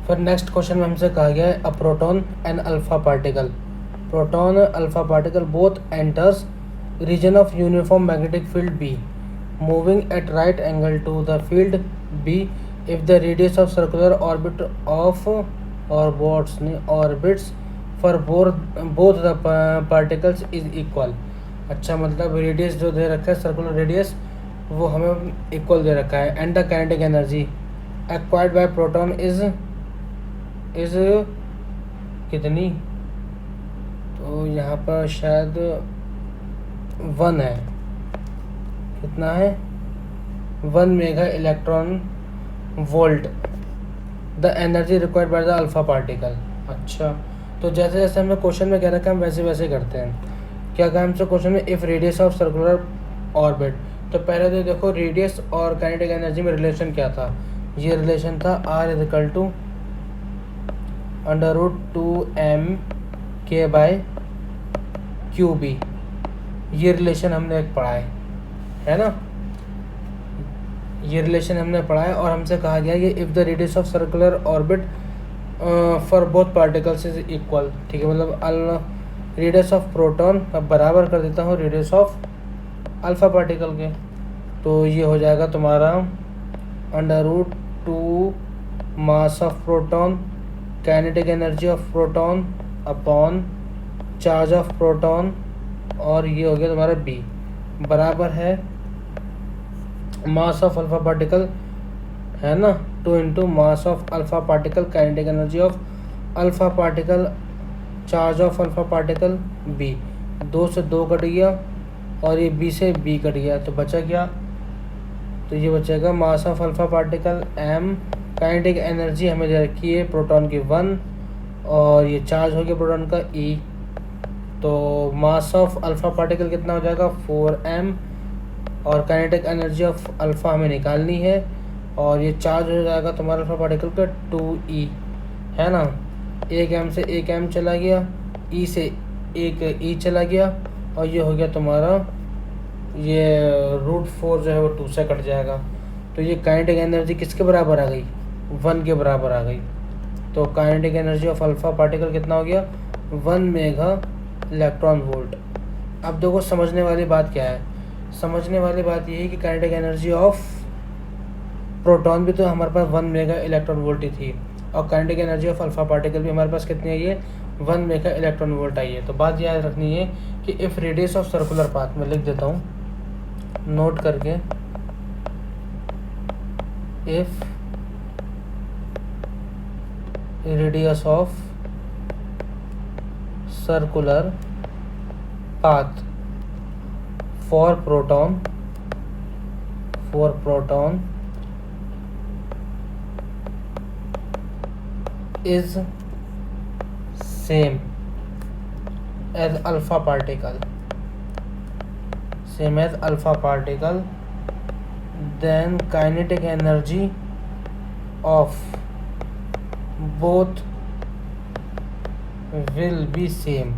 फिर next question में हमसे कहा गया है a proton and alpha particle, proton alpha particle both enters region of uniform magnetic field B moving at right angle to the field B if the radius of circular orbit of orbits for both the particles is equal. अच्छा, मतलब radius जो दे रखा है circular radius वो हमें equal दे रखा है। And the kinetic energy acquired by proton is कितनी, तो यहाँ पर शायद 1 है। कितना है? 1 mega electron volt the energy required by the alpha particle. अच्छा, तो जैसे जैसे हमने क्वेश्चन में कह रखा है हम वैसे वैसे करते हैं। क्या कहा हमसे क्वेश्चन में, if radius of circular orbit, तो पहले तो देखो रेडियस और काइनेटिक एनर्जी में रिलेशन क्या था। ये रिलेशन था R equal to √2m k by Q B. ये रिलेशन हमने एक पढ़ा है ना, ये रिलेशन हमने पढ़ा है। और हमसे कहा गया कि if the radius of circular orbit for both particles is equal, ठीक है, मतलब रेडियस ऑफ प्रोटॉन, अब बराबर कर देता हूँ रेडियस ऑफ अल्फा पार्टिकल के, तो ये हो जाएगा तुम्हारा √2 mass of proton kinetic energy of proton upon charge of proton, और ये हो गया तुम्हारा बी बराबर है मास ऑफ अल्फा पार्टिकल, है ना, 2 into mass of alpha particle kinetic energy of alpha particle charge of alpha particle B. 2 से 2 कट गया और ये बी से बी कट गया, तो बचा क्या, तो ये बचेगा मास of alpha particle m, kinetic energy हमें दे रखी है प्रोटॉन की 1, और ये चार्ज हो गया प्रोटॉन का E, तो मास ऑफ अल्फा पार्टिकल कितना हो जाएगा 4m, और काइनेटिक एनर्जी ऑफ अल्फा हमें निकालनी है, और ये चार्ज हो जाएगा तुम्हारा अल्फा पार्टिकल का 2e, है ना। 1m से 1m चला गया, E से 1e चला गया, और ये हो गया तुम्हारा ये √4 जो है वो 2 से कट जाएगा, तो ये काइनेटिक एनर्जी किसके बराबर आ गई, 1 के बराबर आ गई। तो kinetic energy of alpha particle कितना हो गया 1 मेगा इलेक्ट्रॉन वोल्ट। अब देखो समझने वाली बात क्या है, समझने वाली बात ये है कि काइनेटिक एनर्जी ऑफ प्रोटॉन भी तो हमारे पास 1 मेगा इलेक्ट्रॉन वोल्ट ही थी, और kinetic energy of alpha particle भी हमारे पास कितनी आई है 1 मेगा इलेक्ट्रॉन वोल्ट आई है। तो बात याद रखनी है कि if radius of circular path, में लिख देता हूँ नोट करके, if radius of circular path for proton is same as alpha particle, then kinetic energy of both will be same।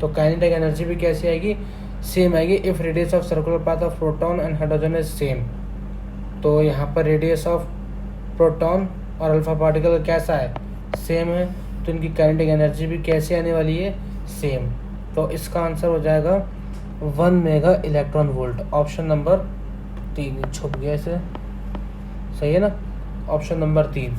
तो काइनेटिक एनर्जी भी कैसी आएगी, सेम आएगी if radius of circular path of proton and hydrogen is same. तो यहाँ पर radius of proton और alpha particle कैसा है, सेम है, तो इनकी काइनेटिक एनर्जी भी कैसे आने वाली है, सेम। तो इसका आंसर हो जाएगा 1 mega electron volt. Option number 3 छुप गया इसे, सही है ना, ऑप्शन नंबर 3।